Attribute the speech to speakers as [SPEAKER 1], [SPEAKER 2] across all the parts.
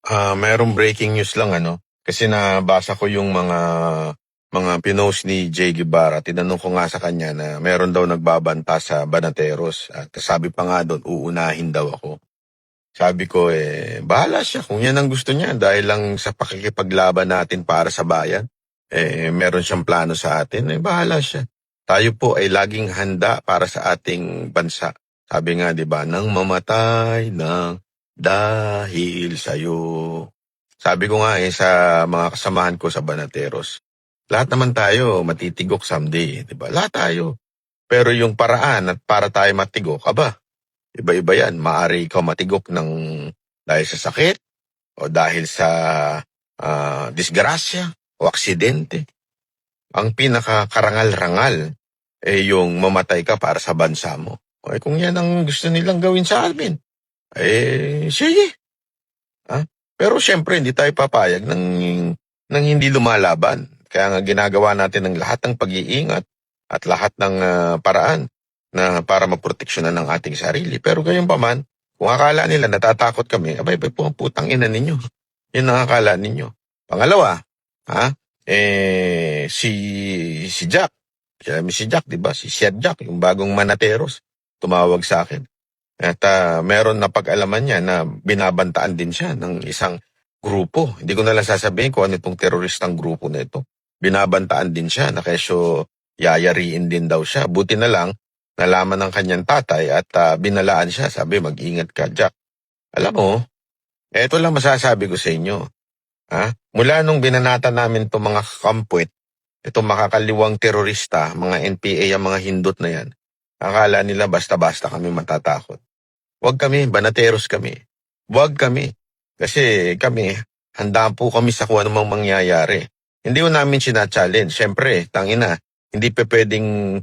[SPEAKER 1] Merong breaking news lang kasi nabasa ko yung mga pinost ni Jay Guevara. Tinanong ko nga sa kanya na meron daw nagbabanta sa Banateros at sabi pa nga doon uunahin daw ako. Sabi ko bahala siya kung yan ang gusto niya dahil lang sa pakikipaglaban natin para sa bayan. Meron siyang plano sa atin, bahala siya. Tayo po ay laging handa para sa ating bansa. Sabi nga 'di ba, nang mamatay ng dahil sa'yo. Sabi ko nga sa mga kasamahan ko sa Banateros, lahat naman tayo matitigok someday, di ba? Lahat tayo. Pero yung paraan at para tayo matigok, iba-iba yan. Maari ikaw matigok dahil sa sakit o dahil sa disgrasya o aksidente. Ang pinakakarangal-rangal yung mamatay ka para sa bansa mo. Kung yan ang gusto nilang gawin sa amin, sige. Pero syempre, hindi tayo papayag ng hindi lumalaban. Kaya nga ginagawa natin ng lahat ng pag-iingat at lahat ng paraan na para maproteksyonan ng ating sarili. Pero gayon pa man, kung akala nila natatakot kami, abay po ang putang ina ninyo. Yun ang akala ninyo. Pangalawa, si Jack. Si Jack, di ba? Si Siad Jack, yung bagong Manateros, tumawag sa akin. At meron na pag-alaman niya na binabantaan din siya ng isang grupo. Hindi ko na lang sasabihin kung ano itong teroristang grupo na ito. Binabantaan din siya na kesyo yayariin din daw siya. Buti na lang, nalaman ng kanyang tatay at binalaan siya. Sabi, mag-ingat ka, Jack. Alam mo, eto lang masasabi ko sa inyo. Mula nung binanata namin itong mga kampwet, itong makakaliwang terorista, mga NPA, ang mga hindot na yan, akala nila basta-basta kami matatakot. Huwag kami, Banateros kami. Huwag kami. Kasi kami, handa po kami sa kung anumang mangyayari. Hindi ko namin sina-challenge. Siyempre, tangina, hindi pa pwedeng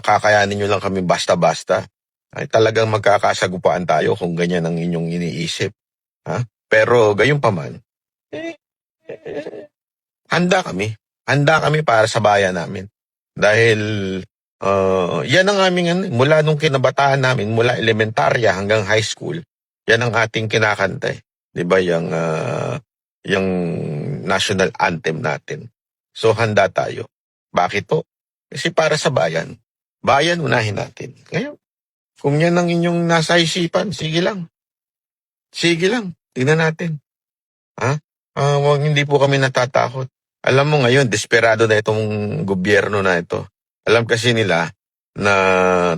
[SPEAKER 1] kakayanin nyo lang kami basta-basta. Ay talagang magkakasagupaan tayo kung ganyan ang inyong iniisip. Pero gayon pa man, handa kami. Handa kami para sa bayan namin. Dahil yan ang aming mula nung kinabataan namin, mula elementarya hanggang high school, yan ang ating kinakanta. Di ba yung national anthem natin. So handa tayo. Bakit po? Kasi para sa bayan. Bayan unahin natin. Ngayon, kung yan ang inyong nasa isipan, sige lang. Sige lang. Tingnan natin. Hindi po kami natatakot. Alam mo ngayon, desperado na itong gobyerno na ito. Alam kasi nila na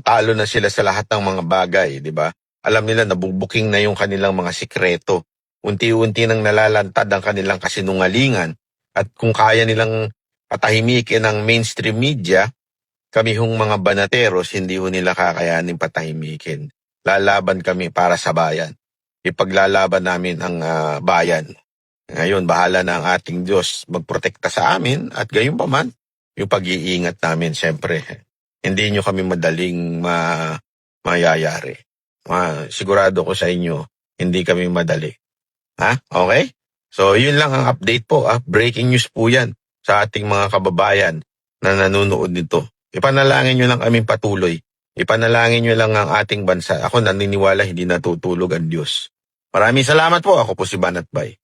[SPEAKER 1] talo na sila sa lahat ng mga bagay, di ba? Alam nila nabubuking na yung kanilang mga sikreto. Unti-unti nang nalalantad ang kanilang kasinungalingan. At kung kaya nilang patahimikin ang mainstream media, kami hong mga Banateros, hindi ho nila kakayanin patahimikin. Lalaban kami para sa bayan. Ipaglalaban namin ang bayan. Ngayon, bahala na ang ating Diyos magprotekta sa amin at gayon pa man, yung pag-iingat namin, siyempre, hindi nyo kami madaling mayayari. Sigurado ko sa inyo, hindi kami madali. Okay? So, yun lang ang update po. Breaking news po yan sa ating mga kababayan na nanonood nito. Ipanalangin nyo lang kaming patuloy. Ipanalangin nyo lang ang ating bansa. Ako naniniwala hindi natutulog ang Diyos. Maraming salamat po. Ako po si Banat Bay.